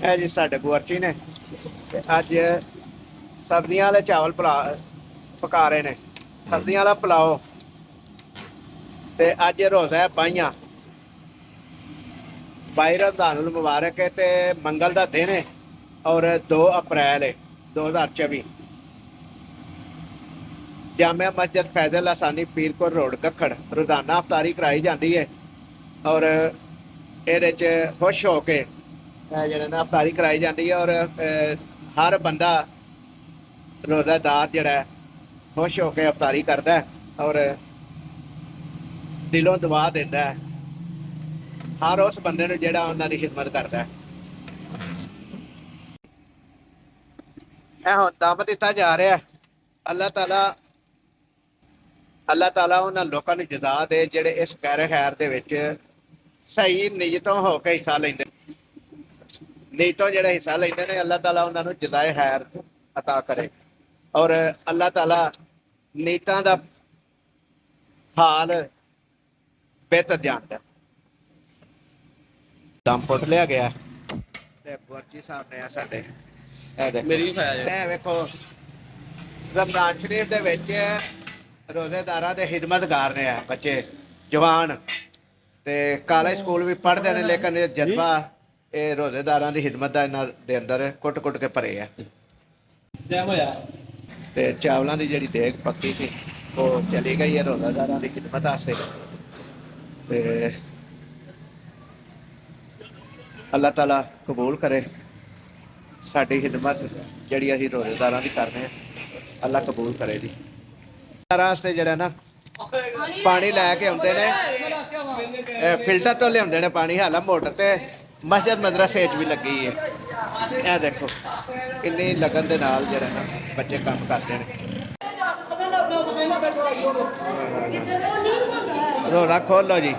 ਇਹ ਜੀ ਸਾਡੇ ਬੁਆਰਚੀ ਨੇ ਤੇ ਅੱਜ ਸਬਜ਼ੀਆਂ ਵਾਲੇ ਚਾਵਲ ਪਕਾ ਰਹੇ ਨੇ। ਸਬਜ਼ੀਆਂ ਵਾਲਾ ਪੁਲਾਓ ਤੇ ਅੱਜ ਰੋਜ਼ਾ ਹੈ ਬਾਈਆਂ। 22 ਰਮਜ਼ਾਨ ਮੁਬਾਰਕ ਹੈ ਤੇ ਮੰਗਲ ਦਾ ਦਿਨ ਹੈ ਔਰ 2 ਅਪ੍ਰੈਲ 2024। ਜਾਮਿਆ ਮਸਜਿਦ ਫੈਜ਼ਲ ਹਸਾਨੀ ਪੀਰਕੋਟ ਰੋਡ ਕੱਖੜ ਰੋਜ਼ਾਨਾ ਅਫਤਾਰੀ ਕਰਾਈ ਜਾਂਦੀ ਹੈ ਔਰ ਇਹਦੇ 'ਚ ਖੁਸ਼ ਹੋ ਕੇ ਜਿਹੜੇ ਨਾ ਅਫਤਾਰੀ ਕਰਾਈ ਜਾਂਦੀ ਹੈ ਔਰ ਹਰ ਬੰਦਾ ਰੋਜ਼ਾਦਾਰ ਜਿਹੜਾ ਖੁਸ਼ ਹੋ ਕੇ ਅਫਤਾਰੀ ਕਰਦਾ ਔਰ ਦਿਲੋਂ ਦੁਆ ਦਿੰਦਾ ਹੈ ਹਰ ਉਸ ਬੰਦੇ ਨੂੰ ਜਿਹੜਾ ਉਹਨਾਂ ਦੀ ਖਿਦਮਤ ਕਰਦਾ। ਇਹ ਹੁਣ ਦਮ ਦਿੱਤਾ ਜਾ ਰਿਹਾ। ਅੱਲਾਹ ਤਾਲਾ ਉਹਨਾਂ ਲੋਕਾਂ ਨੂੰ ਜਜ਼ਾ ਦੇ ਜਿਹੜੇ ਇਸ ਖੈਰ ਖੈਰ ਦੇ ਵਿੱਚ ਸਹੀ ਨੀਅਤੋਂ ਹੋ ਕੇ ਹਿੱਸਾ ਲੈਂਦੇ। ਨੀਅਤੋਂ ਜਿਹੜੇ ਹਿੱਸਾ ਲੈਂਦੇ ਨੇ ਅੱਲਾਹ ਤਾਲਾ ਉਹਨਾਂ ਨੂੰ ਜਜ਼ਾਏ ਖੈਰ ਅਤਾ ਕਰੇ ਔਰ ਅੱਲਾਹ ਤਾਲਾ ਨੀਅਤਾਂ ਦਾ ਹਾਲ ਬਿਹਤਰ ਜਾਣਦਾ। ਦਮ ਪੁੱਟ ਲਿਆ ਗਿਆ ਤੇ ਬੁਰਜੀ ਸਾਹਿਬ ਨੇ ਆ ਸਾਡੇ ਇਹ ਦੇਖੋ ਮੇਰੀ ਇਹ ਵੇਖੋ ਰਮਜ਼ਾਨ ਸ਼ਰੀਫ ਦੇ ਵਿੱਚ ਰੋਜ਼ੇਦਾਰਾਂ ਦੇ ਖਿਦਮਤਗਾਰ ਨੇ ਆ ਬੱਚੇ ਜਵਾਨ ਤੇ ਕਾਲਜ ਸਕੂਲ ਵੀ ਪੜ੍ਹਦੇ ਨੇ ਲੇਕਿਨ ਇਹ ਜਜ਼ਬਾ ਇਹ ਰੋਜ਼ੇਦਾਰਾਂ ਦੀ ਖਿਦਮਤ ਦਾ ਇਹਨਾਂ ਦੇ ਅੰਦਰ ਕੁੱਟ ਕੇ ਭਰੇ ਆ। ਤੇ ਚਾਵਲਾਂ ਦੀ ਜਿਹੜੀ ਦੇਗ ਪੱਕੀ ਸੀ ਉਹ ਚਲੀ ਗਈ ਹੈ ਰੋਜ਼ੇਦਾਰਾਂ ਦੀ ਖਿਦਮਤ ਵਾਸਤੇ ਤੇ ਅੱਲਾਹ ਤਾਲਾ ਕਬੂਲ ਕਰੇ ਸਾਡੀ ਖਿਦਮਤ ਜਿਹੜੀ ਅਸੀਂ ਰੋਜ਼ੇਦਾਰਾਂ ਦੀ ਕਰ ਰਹੇ ਹਾਂ। ਅੱਲਾਹ ਕਬੂਲ ਕਰੇ ਜੀ। ਰਾਸਤੇ ਜਿਹੜਾ ਨਾ ਪਾਣੀ ਲੈ ਕੇ ਆਉਂਦੇ ਨੇ ਫਿਲਟਰ ਤੋਂ ਲਿਆਉਂਦੇ ਨੇ ਪਾਣੀ। ਹਾਲਾ ਮੋਟਰ ਤੇ ਮਸਜਿਦ ਮਦਰਸੇ 'ਚ ਵੀ ਲੱਗੀ ਹੈ। ਇਹ ਦੇਖੋ ਕਿੰਨੀ ਲਗਨ ਦੇ ਨਾਲ ਜਿਹੜਾ ਨਾ ਬੱਚੇ ਕੰਮ ਕਰਦੇ ਨੇ। ਰੋਣਾ ਖੋਲੋ ਜੀ।